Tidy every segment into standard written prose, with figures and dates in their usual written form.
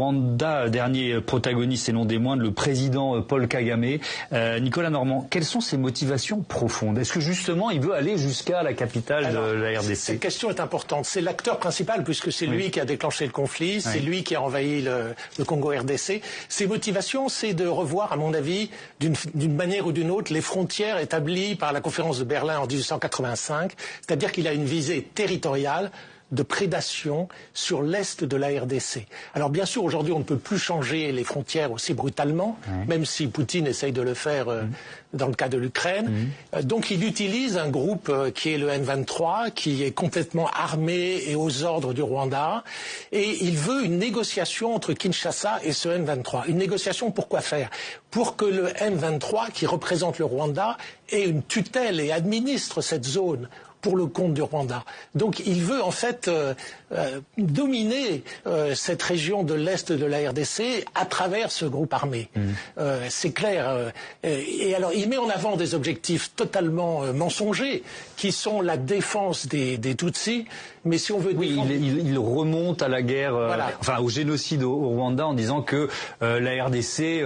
Rwanda, dernier protagoniste et non des moindres, le président Paul Kagame. Nicolas Normand, quelles sont ses motivations profondes? Est-ce que justement il veut aller jusqu'à la capitale de la RDC? Cette question est importante. C'est l'acteur principal puisque c'est lui qui a déclenché le conflit, c'est lui qui a envahi le Congo-RDC. Ses motivations, c'est de revoir, à mon avis, d'une manière ou d'une autre, les frontières établies par la conférence de Berlin en 1885. C'est-à-dire qu'il a une visée territoriale de prédation sur l'est de la RDC. Alors bien sûr, aujourd'hui, on ne peut plus changer les frontières aussi brutalement, même si Poutine essaye de le faire dans le cas de l'Ukraine. Donc il utilise un groupe qui est le M23, qui est complètement armé et aux ordres du Rwanda, et il veut une négociation entre Kinshasa et ce M23. Une négociation pour quoi faire? Pour que le M23, qui représente le Rwanda, ait une tutelle et administre cette zone pour le compte du Rwanda. Donc il veut en fait dominer cette région de l'Est de la RDC à travers ce groupe armé. C'est clair. Et alors il met en avant des objectifs totalement mensongers qui sont la défense des Tutsis. Mais si on veut défendre... il remonte à la guerre, enfin au génocide au Rwanda en disant que la RDC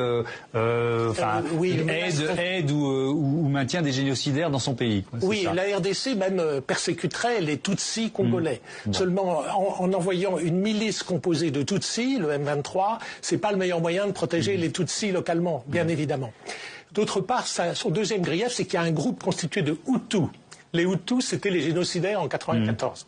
aide ou maintient des génocidaires dans son pays. Oui, la RDC même persécuterait les Tutsis congolais. Seulement, en envoyant une milice composée de Tutsis, le M23, c'est pas le meilleur moyen de protéger les Tutsis localement, bien évidemment. D'autre part, son deuxième grief, c'est qu'il y a un groupe constitué de Hutus. Les Hutus, c'était les génocidaires en 1994.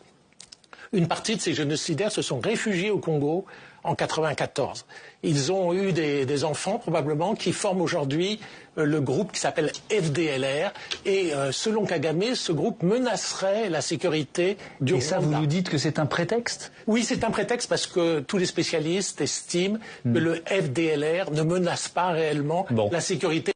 Une partie de ces génocidaires se sont réfugiés au Congo en 1994. Ils ont eu des enfants probablement qui forment aujourd'hui le groupe qui s'appelle FDLR et selon Kagame, ce groupe menacerait la sécurité du Rwanda. Et ça, vous nous dites que c'est un prétexte? Oui, c'est un prétexte parce que tous les spécialistes estiment que le FDLR ne menace pas réellement la sécurité